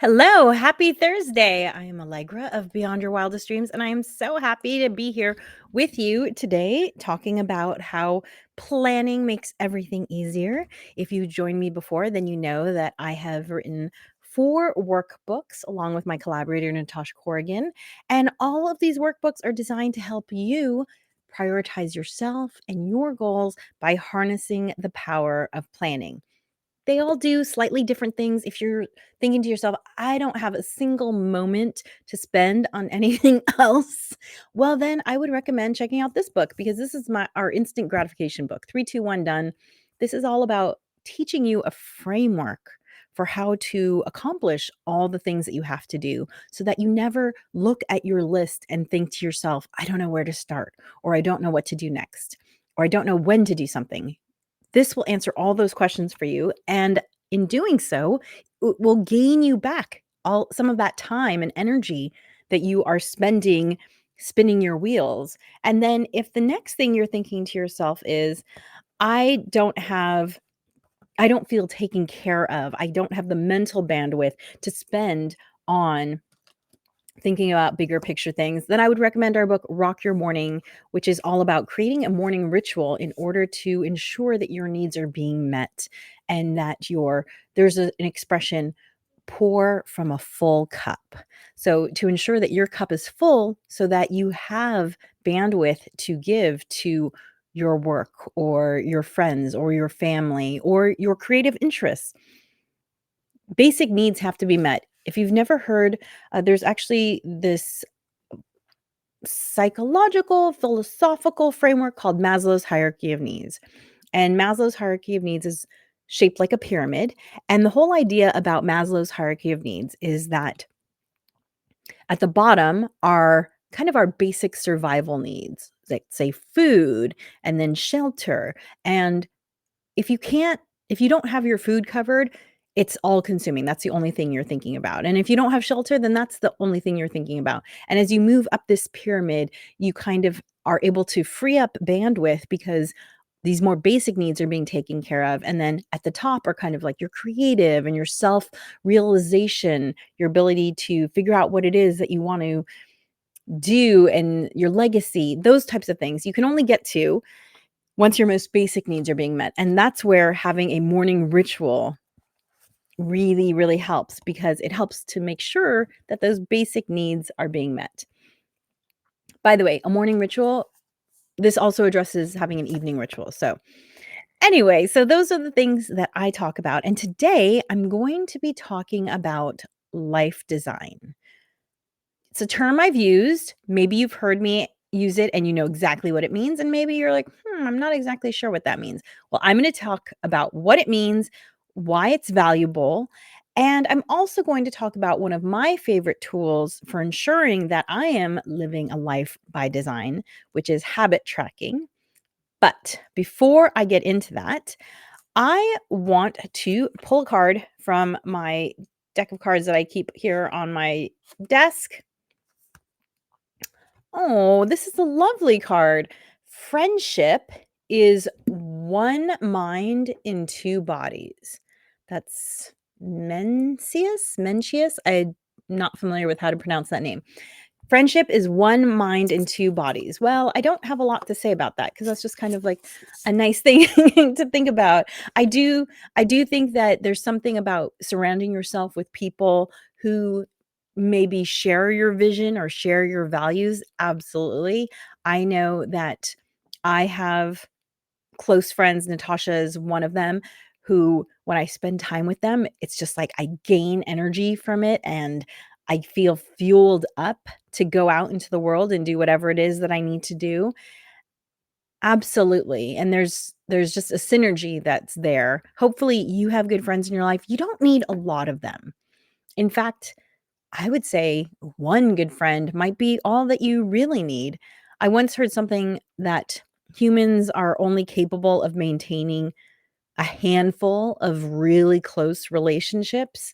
Hello, happy Thursday. I am Allegra of Beyond Your Wildest Dreams, and I am so happy to be here with you today talking about how planning makes everything easier. If you joined me before, then you know that I have written 4 workbooks along with my collaborator, Natasha Corrigan. And all of these workbooks are designed to help you prioritize yourself and your goals by harnessing the power of planning. They all do slightly different things. If you're thinking to yourself, "I don't have a single moment to spend on anything else," well, then I would recommend checking out this book because this is my our instant gratification book, 3, 2, 1, done. This is all about teaching you a framework for how to accomplish all the things that you have to do so that you never look at your list and think to yourself, "I don't know where to start," or "I don't know what to do next," or "I don't know when to do something." This will answer all those questions for you, and in doing so, it will gain you back all some of that time and energy that you are spending spinning your wheels. And then if the next thing you're thinking to yourself is, I don't feel taken care of. I don't have the mental bandwidth to spend on thinking about bigger picture things, then I would recommend our book, Rock Your Morning, which is all about creating a morning ritual in order to ensure that your needs are being met and that an expression, pour from a full cup. So to ensure that your cup is full so that you have bandwidth to give to your work or your friends or your family or your creative interests. Basic needs have to be met. If you've never heard, there's actually this psychological, philosophical framework called Maslow's hierarchy of needs. And Maslow's hierarchy of needs is shaped like a pyramid. And the whole idea about Maslow's hierarchy of needs is that at the bottom are kind of our basic survival needs, like say food and then shelter. And if you can't if you don't have your food covered, it's all consuming. That's the only thing you're thinking about. And if you don't have shelter, then that's the only thing you're thinking about. And as you move up this pyramid, you kind of are able to free up bandwidth because these more basic needs are being taken care of. And then at the top are kind of like your creative and your self realization, your ability to figure out what it is that you want to do and your legacy, those types of things you can only get to once your most basic needs are being met. And that's where having a morning ritual really, really helps because it helps to make sure that those basic needs are being met. By the way, a morning ritual, this also addresses having an evening ritual. So, anyway, so those are the things that I talk about. And today I'm going to be talking about life design. It's a term I've used. Maybe you've heard me use it and you know exactly what it means. And maybe you're like, I'm not exactly sure what that means. Well, I'm going to talk about what it means, why it's valuable. And I'm also going to talk about one of my favorite tools for ensuring that I am living a life by design, which is habit tracking. But before I get into that, I want to pull a card from my deck of cards that I keep here on my desk. Oh, this is a lovely card. Friendship is one mind in two bodies. That's Mencius. I'm not familiar with how to pronounce that name. Friendship is one mind in two bodies. Well, I don't have a lot to say about that because that's just kind of like a nice thing to think about. I do think that there's something about surrounding yourself with people who maybe share your vision or share your values. Absolutely. I know that I have close friends. Natasha is one of them who, when I spend time with them, it's just like I gain energy from it and I feel fueled up to go out into the world and do whatever it is that I need to do. Absolutely. And there's just a synergy that's there. Hopefully you have good friends in your life. You don't need a lot of them. In fact, I would say one good friend might be all that you really need. I once heard something that humans are only capable of maintaining a handful of really close relationships.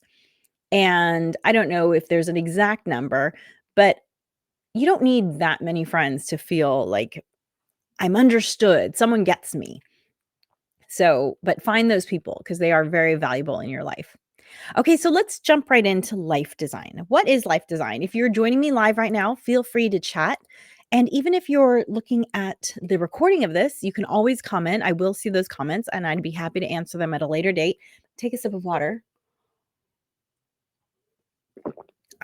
And I don't know if there's an exact number, but you don't need that many friends to feel like I'm understood. Someone gets me. So, but find those people because they are very valuable in your life. Okay, so let's jump right into life design. What is life design? If you're joining me live right now, feel free to chat. And even if you're looking at the recording of this, you can always comment. I will see those comments and I'd be happy to answer them at a later date. Take a sip of water.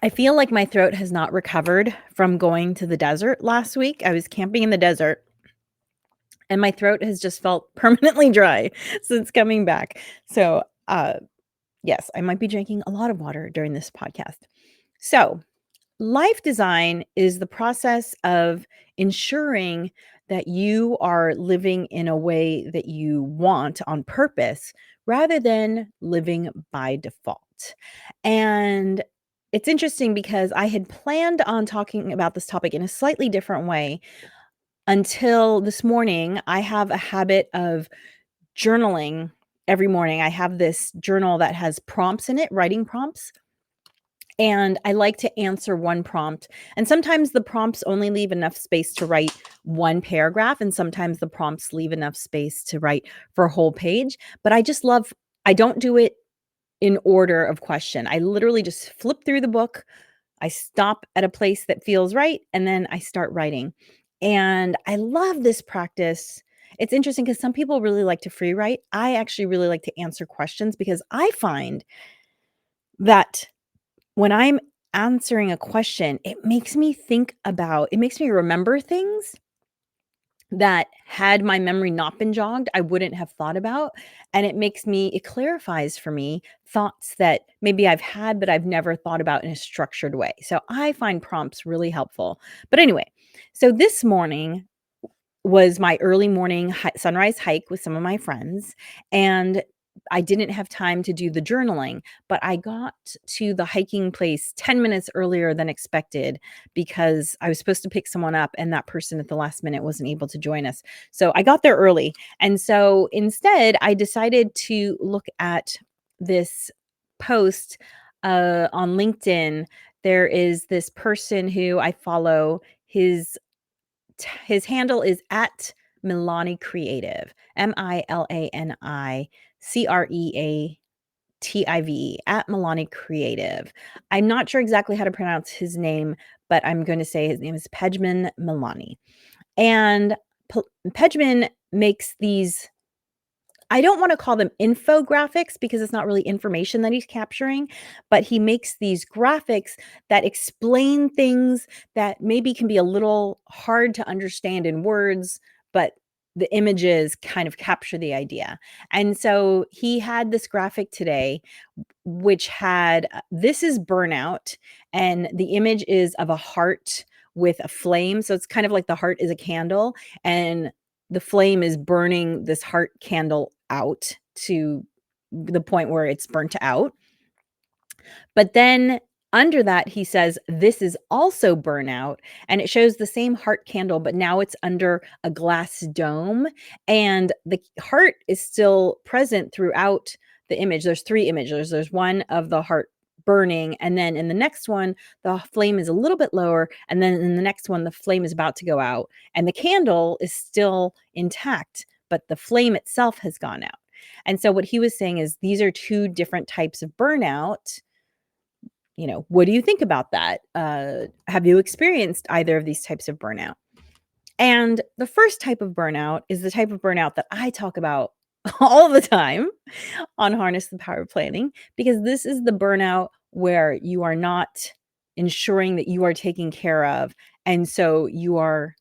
I feel like my throat has not recovered from going to the desert last week. I was camping in the desert and my throat has just felt permanently dry since coming back. So, yes, I might be drinking a lot of water during this podcast. So, life design is the process of ensuring that you are living in a way that you want on purpose rather than living by default. And it's interesting because I had planned on talking about this topic in a slightly different way until this morning. I have a habit of journaling every morning. I have this journal that has prompts in it, writing prompts. And I like to answer one prompt. And sometimes the prompts only leave enough space to write one paragraph. And sometimes the prompts leave enough space to write for a whole page. But I don't do it in order of question. I literally just flip through the book. I stop at a place that feels right. And then I start writing. And I love this practice. It's interesting because some people really like to free write. I actually really like to answer questions because I find that when I'm answering a question, it makes me remember things that had my memory not been jogged, I wouldn't have thought about. And it clarifies for me thoughts that maybe I've had, but I've never thought about in a structured way. So I find prompts really helpful. But anyway, so this morning was my early morning sunrise hike with some of my friends, and I didn't have time to do the journaling, but I got to the hiking place 10 minutes earlier than expected because I was supposed to pick someone up and that person at the last minute wasn't able to join us. So I got there early. And so instead, I decided to look at this post on LinkedIn. There is this person who I follow. His handle is at Milani Creative, MILANI CREATIVE, at Milani Creative. I'm not sure exactly how to pronounce his name, but I'm going to say his name is Pejman Milani. And Pejman makes these, I don't want to call them infographics because it's not really information that he's capturing, but he makes these graphics that explain things that maybe can be a little hard to understand in words, but the images kind of capture the idea. And so he had this graphic today, which had this is burnout, and the image is of a heart with a flame. So it's kind of like the heart is a candle, and the flame is burning this heart candle out to the point where it's burnt out. But then under that, he says, this is also burnout. And it shows the same heart candle, but now it's under a glass dome. And the heart is still present throughout the image. There's three images. There's one of the heart burning. And then in the next one, the flame is a little bit lower. And then in the next one, the flame is about to go out. And the candle is still intact, but the flame itself has gone out. And so what he was saying is these are two different types of burnout. What do you think about that? Have you experienced either of these types of burnout? And the first type of burnout is the type of burnout that I talk about all the time on Harness the Power of Planning, because this is the burnout where you are not ensuring that you are taken care of. And so you are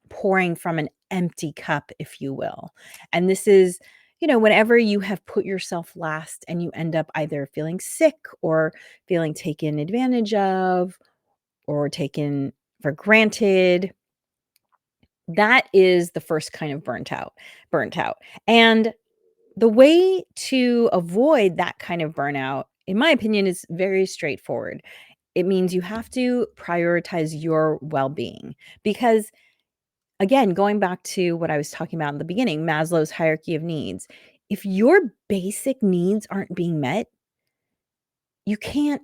pouring from an empty cup, if you will. And this is, whenever you have put yourself last and you end up either feeling sick or feeling taken advantage of or taken for granted, that is the first kind of burnt out. And the way to avoid that kind of burnout, in my opinion, is very straightforward. It means you have to prioritize your well-being because, again, going back to what I was talking about in the beginning, Maslow's hierarchy of needs, if your basic needs aren't being met, you can't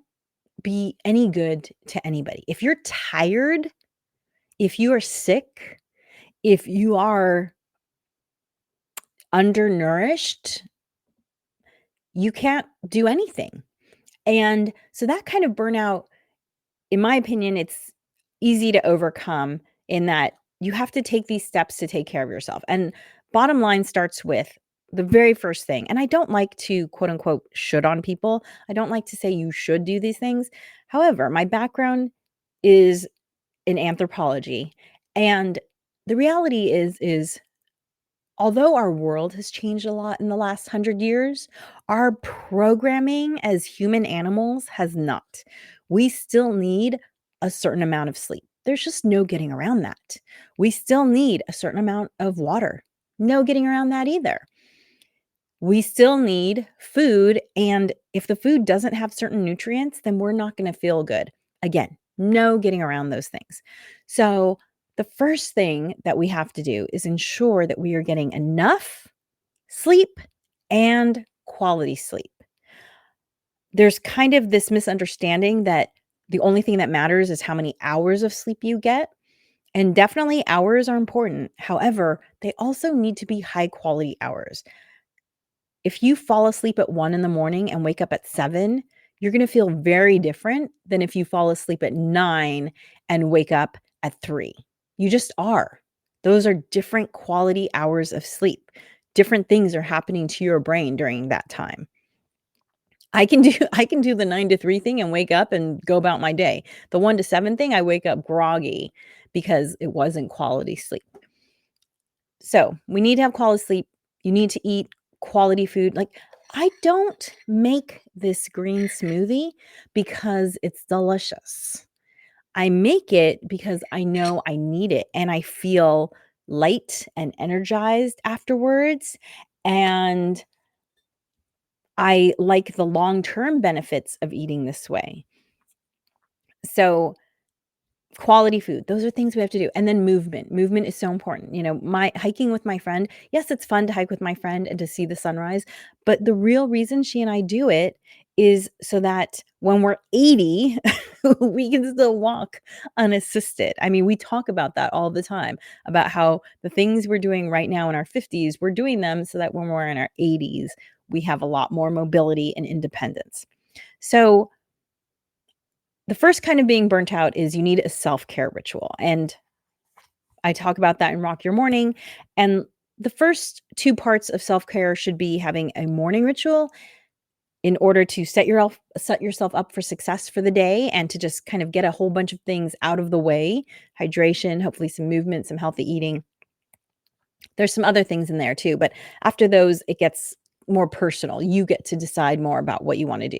be any good to anybody. If you're tired, if you are sick, if you are undernourished, you can't do anything. And so that kind of burnout, in my opinion, it's easy to overcome in that you have to take these steps to take care of yourself. And bottom line starts with the very first thing. And I don't like to quote unquote should on people. I don't like to say you should do these things. However, my background is in anthropology. And the reality is although our world has changed a lot in the last 100 years, our programming as human animals has not. We still need a certain amount of sleep. There's just no getting around that. We still need a certain amount of water. No getting around that either. We still need food, and if the food doesn't have certain nutrients, then we're not gonna feel good. Again, no getting around those things. So, the first thing that we have to do is ensure that we are getting enough sleep and quality sleep. There's kind of this misunderstanding that the only thing that matters is how many hours of sleep you get, and definitely hours are important. However, they also need to be high quality hours. If you fall asleep at 1 in the morning and wake up at 7, you're gonna feel very different than if you fall asleep at 9 and wake up at 3. You just are. Those are different quality hours of sleep. Different things are happening to your brain during that time. I can do the 9 to 3 thing and wake up and go about my day. The 1 to 7 thing, I wake up groggy because it wasn't quality sleep. So, we need to have quality sleep. You need to eat quality food. Like, I don't make this green smoothie because it's delicious. I make it because I know I need it and I feel light and energized afterwards. And I like the long-term benefits of eating this way. So, quality food, those are things we have to do, and then movement. Movement is so important. My hiking with my friend, yes, it's fun to hike with my friend and to see the sunrise, but the real reason she and I do it is so that when we're 80, we can still walk unassisted. I mean, we talk about that all the time, about how the things we're doing right now in our 50s, we're doing them so that when we're in our 80s, we have a lot more mobility and independence. So, the first kind of being burnt out is you need a self-care ritual, and I talk about that in Rock Your Morning, and the first 2 parts of self-care should be having a morning ritual in order to set yourself up for success for the day and to just kind of get a whole bunch of things out of the way, hydration, hopefully some movement, some healthy eating. There's some other things in there too, but after those, it gets more personal. You get to decide more about what you wanna do.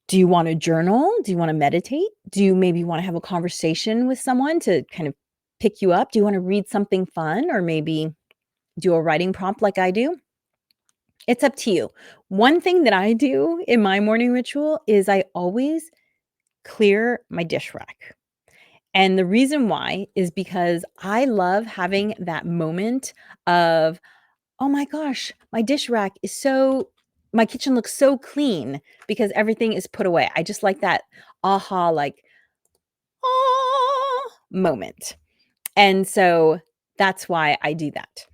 Do you wanna journal? Do you wanna meditate? Do you maybe wanna have a conversation with someone to kind of pick you up? Do you wanna read something fun or maybe do a writing prompt like I do? It's up to you. One thing that I do in my morning ritual is I always clear my dish rack. And the reason why is because I love having that moment of, "Oh my gosh, my kitchen looks so clean because everything is put away." I just like that aha, like, "Ah," moment. And so that's why I do that.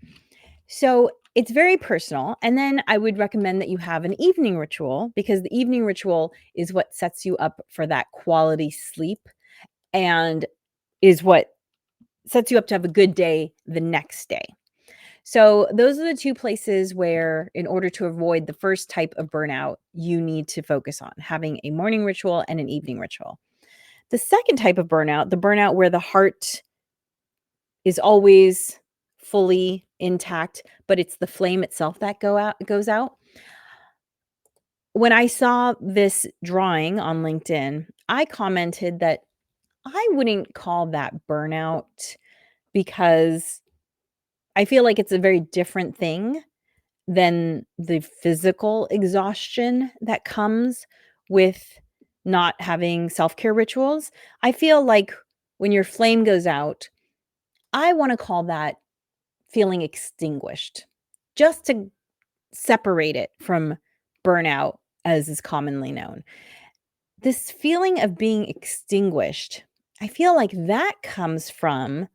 So it's very personal. And then I would recommend that you have an evening ritual because the evening ritual is what sets you up for that quality sleep and is what sets you up to have a good day the next day. So those are the 2 places where in order to avoid the first type of burnout, you need to focus on having a morning ritual and an evening ritual. The second type of burnout, the burnout where the heart is always fully intact, but it's the flame itself that goes out. When I saw this drawing on LinkedIn, I commented that I wouldn't call that burnout because I feel like it's a very different thing than the physical exhaustion that comes with not having self-care rituals. I feel like when your flame goes out, I wanna call that feeling extinguished, just to separate it from burnout as is commonly known. This feeling of being extinguished, I feel like that comes from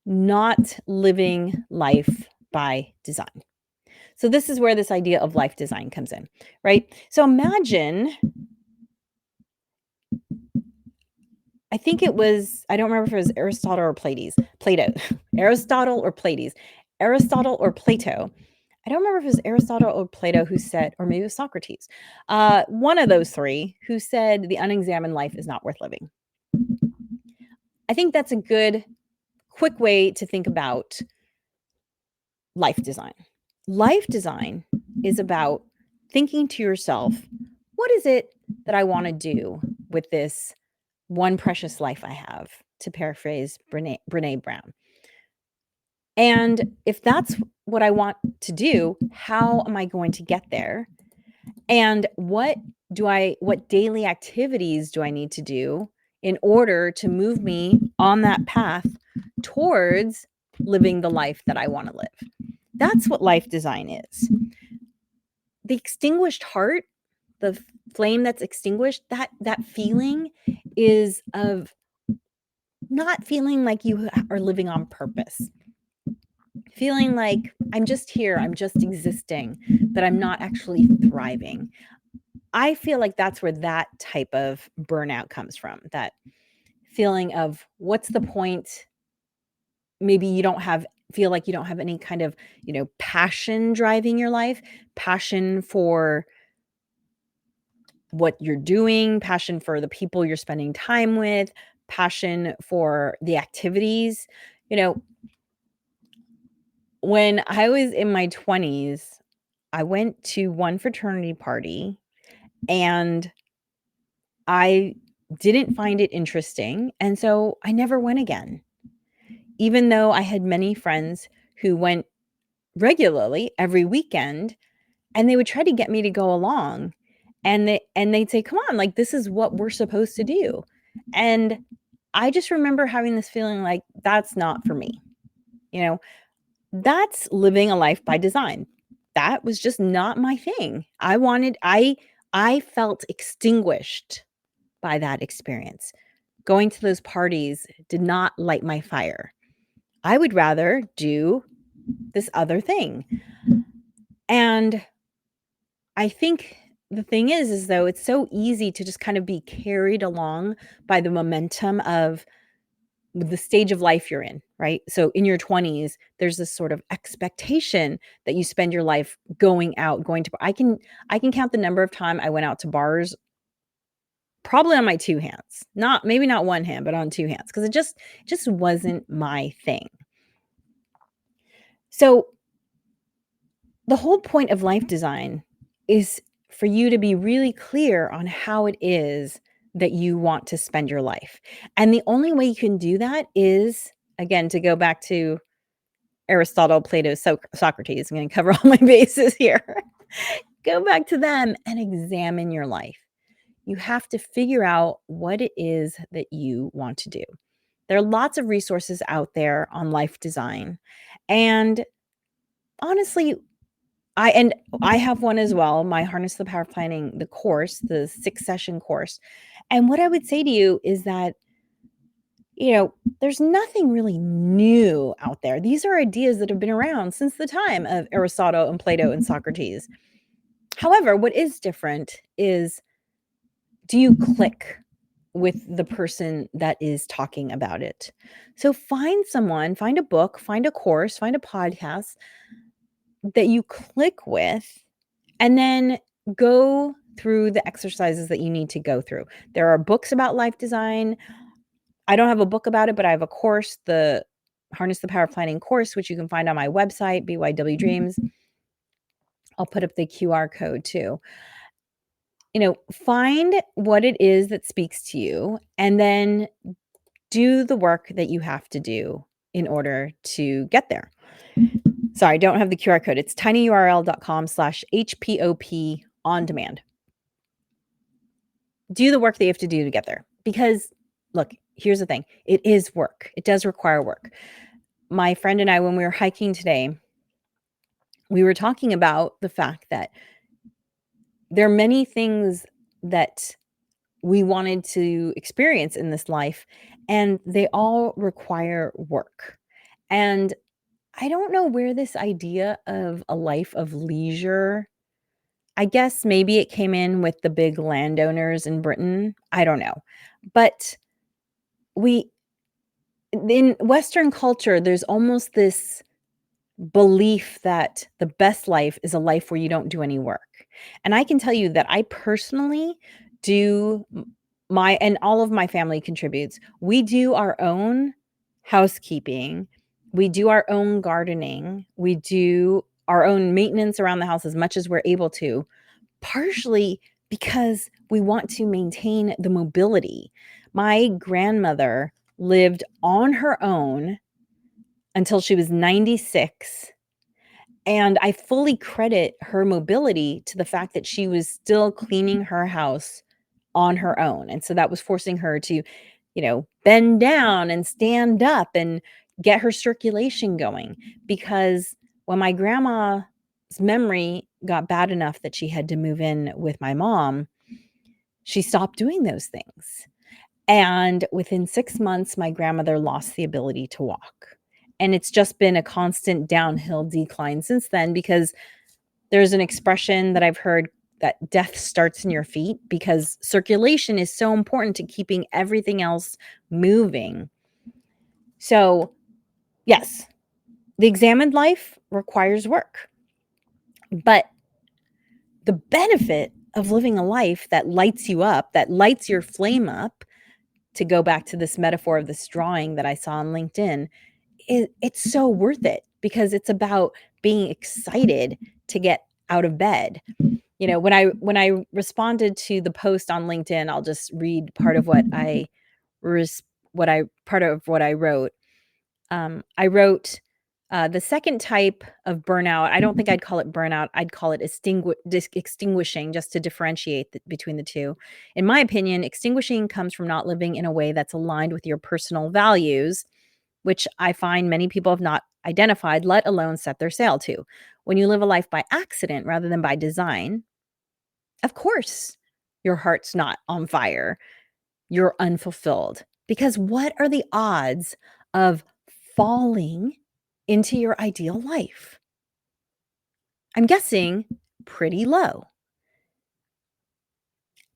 not living life by design. So this is where this idea of life design comes in, right? So imagine, I think it was, I don't remember if it was Aristotle or Plato, Aristotle or Aristotle or Plato. I don't remember if it was Aristotle or Plato who said, or maybe it was Socrates, one of those three who said the unexamined life is not worth living. I think that's a good, quick way to think about life design. Life design is about thinking to yourself, what is it that I want to do with this one precious life I have, to paraphrase Brene Brown. And if that's what I want to do, how am I going to get there? And what daily activities do I need to do in order to move me on that path towards living the life that I want to live? That's what life design is. The extinguished heart, the flame that's extinguished, that feeling is of not feeling like you are living on purpose. Feeling like I'm just here, I'm just existing, but I'm not actually thriving. I feel like that's where that type of burnout comes from. That feeling of what's the point? Maybe you don't have feel like you don't have any kind of, passion driving your life, passion for what you're doing, passion for the people you're spending time with, passion for the activities. You know, when I was in my 20s, I went to one fraternity party and I didn't find it interesting. And so I never went again, even though I had many friends who went regularly every weekend and they would try to get me to go along. And they'd say, "Come on, like this is what we're supposed to do." And I just remember having this feeling like that's not for me. You know, that's living a life by design. That was just not my thing. I felt extinguished by that experience. Going to those parties did not light my fire. I would rather do this other thing. And I think the thing is though, it's so easy to just kind of be carried along by the momentum of the stage of life you're in, right? So in your 20s, there's this sort of expectation that you spend your life going out, going to I can count the number of time I went out to bars probably on my two hands. Not maybe not one hand, but on two hands because it just wasn't my thing. So the whole point of life design is for you to be really clear on how it is that you want to spend your life. And the only way you can do that is, again, to go back to Aristotle, Plato, Socrates. I'm going to cover all my bases here. Go back to them and examine your life. You have to figure out what it is that you want to do. There are lots of resources out there on life design. And honestly, I have one as well, my Harness the Power of Planning, the course, the 6-session course. And what I would say to you is that, there's nothing really new out there. These are ideas that have been around since the time of Aristotle and Plato and Socrates. However, what is different is, do you click with the person that is talking about it? So find someone, find a book, find a course, find a podcast that you click with, and then go through the exercises that you need to go through. There are books about life design. I don't have a book about it, but I have a course, the Harness the Power of Planning course, which you can find on my website, BYW Dreams. I'll put up the QR code too. Find what it is that speaks to you and then do the work that you have to do in order to get there. Sorry, I don't have the QR code. It's tinyurl.com/HPOP on demand. Do the work that you have to do to get there. Because look, here's the thing. It is work. It does require work. My friend and I, when we were hiking today, we were talking about the fact that there are many things that we wanted to experience in this life, and they all require work. And I don't know where this idea of a life of leisure, I guess maybe it came in with the big landowners in Britain. I don't know. But we in Western culture, there's almost this belief that the best life is a life where you don't do any work. And I can tell you that I personally do my and all of my family contributes. We do our own housekeeping. We do our own gardening. We do our own maintenance around the house as much as we're able to, partially because we want to maintain the mobility. My grandmother lived on her own until she was 96, and I fully credit her mobility to the fact that she was still cleaning her house on her own, and so that was forcing her to, bend down and stand up and get her circulation going, because when my grandma's memory got bad enough that she had to move in with my mom, she stopped doing those things. And within 6 months, my grandmother lost the ability to walk. And it's just been a constant downhill decline since then, because there's an expression that I've heard that death starts in your feet, because circulation is so important to keeping everything else moving. So, yes, the examined life requires work. But the benefit of living a life that lights you up, that lights your flame up, to go back to this metaphor of this drawing that I saw on LinkedIn, it's so worth it, because it's about being excited to get out of bed. When I responded to the post on LinkedIn, I'll just read part of part of what I wrote. I wrote, the second type of burnout, I don't think I'd call it burnout. I'd call it extinguishing, just to differentiate between the two. In my opinion, extinguishing comes from not living in a way that's aligned with your personal values, which I find many people have not identified, let alone set their sail to. When you live a life by accident rather than by design, of course, your heart's not on fire. You're unfulfilled. Because what are the odds of falling into your ideal life? I'm guessing pretty low.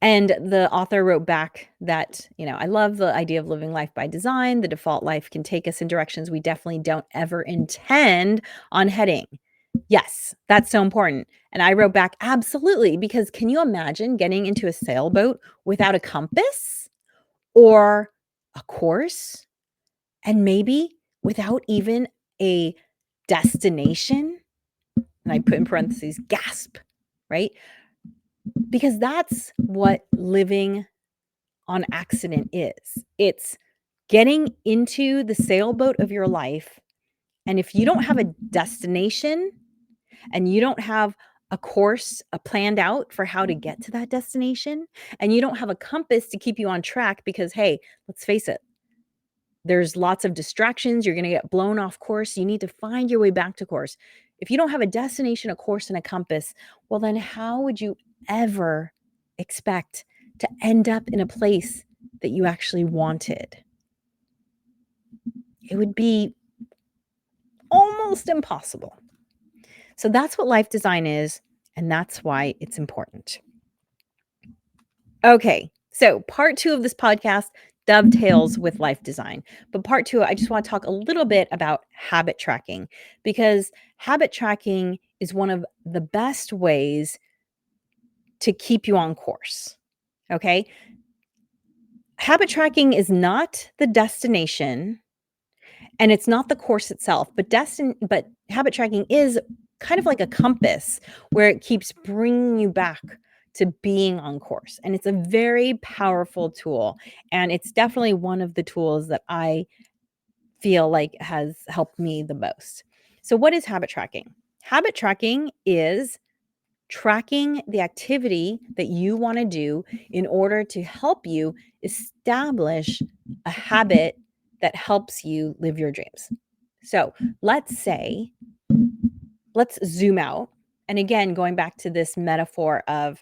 And the author wrote back that, I love the idea of living life by design. The default life can take us in directions we definitely don't ever intend on heading. Yes, that's so important. And I wrote back, absolutely, because can you imagine getting into a sailboat without a compass or a course, and maybe without even a destination? And I put in parentheses, gasp, right? Because that's what living on accident is. It's getting into the sailboat of your life. And if you don't have a destination and you don't have a course planned out for how to get to that destination, and you don't have a compass to keep you on track, because, hey, let's face it, there's lots of distractions. You're going to get blown off course. You need to find your way back to course. If you don't have a destination, a course, and a compass, well, then how would you ever expect to end up in a place that you actually wanted? It would be almost impossible. So that's what life design is, and that's why it's important. Okay, so part 2 of this podcast dovetails with life design. But part 2, I just want to talk a little bit about habit tracking, because habit tracking is one of the best ways to keep you on course. Okay? Habit tracking is not the destination, and it's not the course itself, but habit tracking is kind of like a compass, where it keeps bringing you back to being on course. And it's a very powerful tool, and it's definitely one of the tools that I feel like has helped me the most. So what is habit tracking? Habit tracking is tracking the activity that you want to do in order to help you establish a habit that helps you live your dreams. So let's zoom out. And again, going back to this metaphor of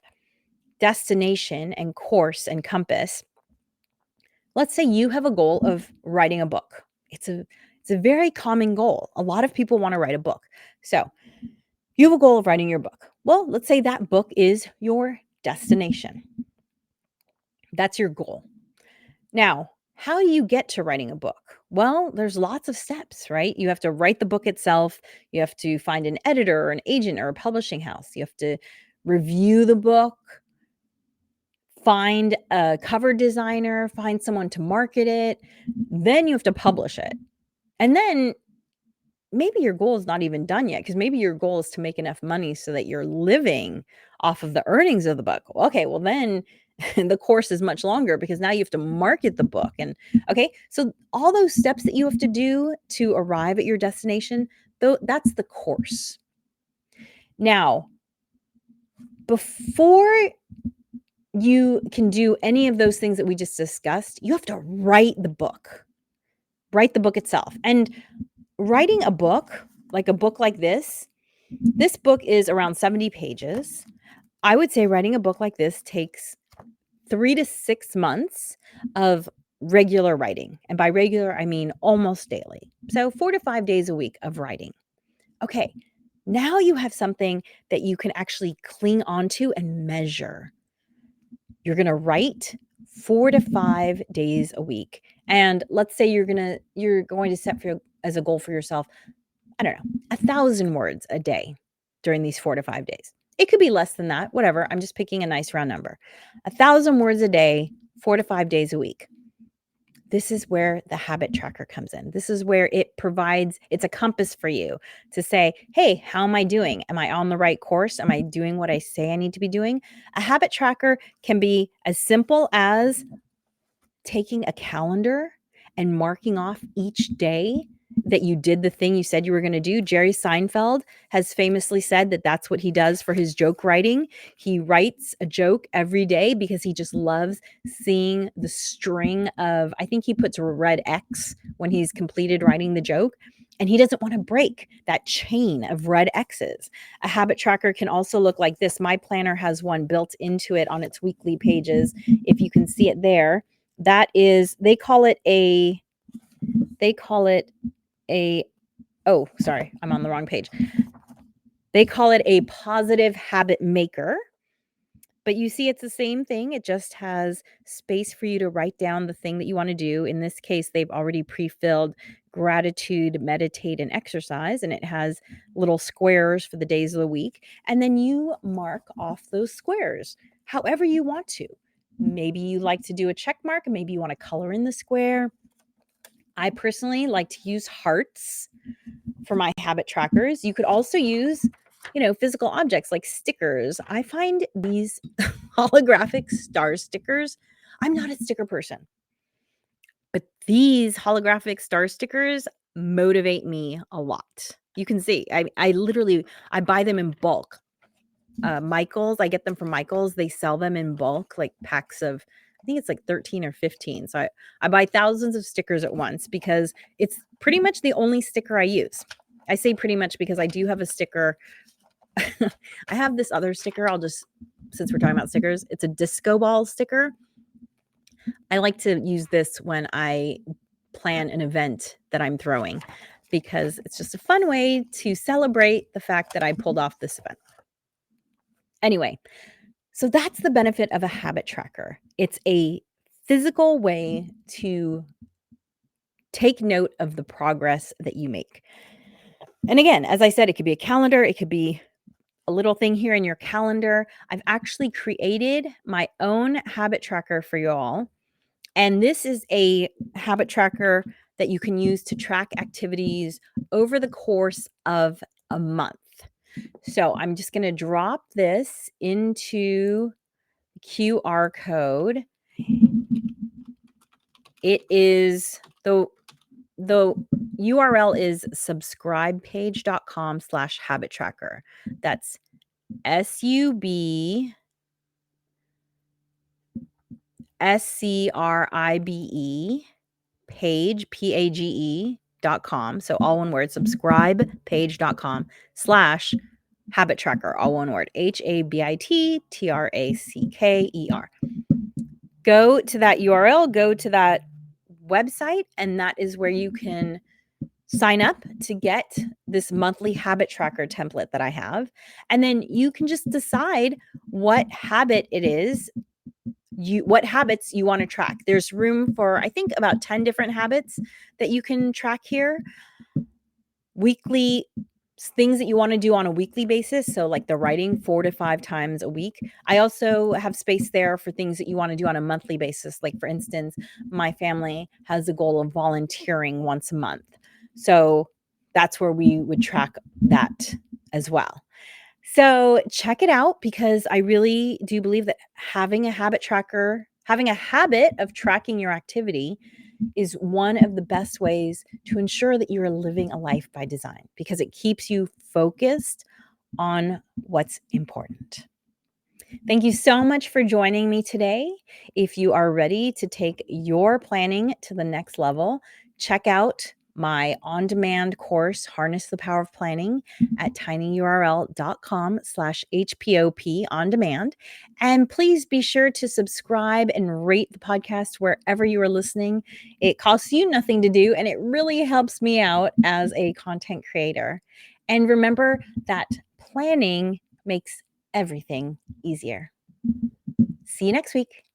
destination and course and compass, let's say you have a goal of writing a book. It's It's a very common goal. A lot of people want to write a book. So you have a goal of writing your book. Well, let's say that book is your destination. That's your goal. Now, how do you get to writing a book? Well, there's lots of steps, right? You have to write the book itself. You have to find an editor or an agent or a publishing house. You have to review the book, find a cover designer, find someone to market it. Then you have to publish it. And then maybe your goal is not even done yet because maybe your goal is to make enough money so that you're living off of the earnings of the book. Okay, well, then the course is much longer because now you have to market the book. And okay, so all those steps that you have to do to arrive at your destination, though, that's the course. Now, before you can do any of those things that we just discussed, you have to write the book itself. And writing a book like this book is around 70 pages. I would say writing a book like this takes 3 to 6 months of regular writing. And by regular, I mean almost daily. So 4 to 5 days a week of writing. Okay, now you have something that you can actually cling onto and measure. You're going to write 4 to 5 days a week. And let's say you're going to set as a goal for yourself, I don't know, 1,000 words a day during these 4 to 5 days. It could be less than that, whatever. I'm just picking a nice round number. 1,000 words a day, 4 to 5 days a week. This is where the habit tracker comes in. This is where it's a compass for you to say, hey, how am I doing? Am I on the right course? Am I doing what I say I need to be doing? A habit tracker can be as simple as taking a calendar and marking off each day that you did the thing you said you were going to do. Jerry Seinfeld has famously said that that's what he does for his joke writing. He writes a joke every day because he just loves seeing the string of, I think he puts a red X when he's completed writing the joke. And he doesn't want to break that chain of red X's. A habit tracker can also look like this. My planner has one built into it on its weekly pages. If you can see it there, that is, they call it a, oh, sorry, I'm on the wrong page. They call it a positive habit maker. But you see, it's the same thing. It just has space for you to write down the thing that you want to do. In this case, they've already pre-filled gratitude, meditate, and exercise. And it has little squares for the days of the week. And then you mark off those squares however you want to. Maybe you like to do a check mark, and maybe you want to color in the square. I personally like to use hearts for my habit trackers. You could also use, physical objects like stickers. I find these holographic star stickers. I'm not a sticker person, but these holographic star stickers motivate me a lot. You can see, I literally, I buy them in bulk. Michael's, I get them from Michael's. They sell them in bulk, like packs of, I think it's like 13 or 15. So I buy thousands of stickers at once because it's pretty much the only sticker I use. I say pretty much because I do have a sticker. I have this other sticker. Since we're talking about stickers, it's a disco ball sticker. I like to use this when I plan an event that I'm throwing because it's just a fun way to celebrate the fact that I pulled off this event. Anyway, so that's the benefit of a habit tracker. It's a physical way to take note of the progress that you make. And again, as I said, it could be a calendar, it could be a little thing here in your calendar. I've actually created my own habit tracker for you all. And this is a habit tracker that you can use to track activities over the course of a month. So I'm just going to drop this into QR code. It is the URL is subscribepage.com/habit tracker. That's SUBSCRIBE page.com. So all one word, subscribepage.com/habit tracker, all one word, HABITTRACKER. Go to that URL, go to that website, and that is where you can sign up to get this monthly habit tracker template that I have. And then you can just decide what habit it is what habits you want to track. There's room for, I think, about 10 different habits that you can track here. Weekly things that you want to do on a weekly basis. So, like the writing 4 to 5 times a week. I also have space there for things that you want to do on a monthly basis. Like, for instance, my family has a goal of volunteering once a month. So, that's where we would track that as well. So check it out because I really do believe that having a habit tracker, having a habit of tracking your activity is one of the best ways to ensure that you're living a life by design because it keeps you focused on what's important. Thank you so much for joining me today. If you are ready to take your planning to the next level, check out my on-demand course, Harness the Power of Planning, at tinyurl.com/HPOP on demand. And please be sure to subscribe and rate the podcast wherever you are listening. It costs you nothing to do, and it really helps me out as a content creator. And remember that planning makes everything easier. See you next week.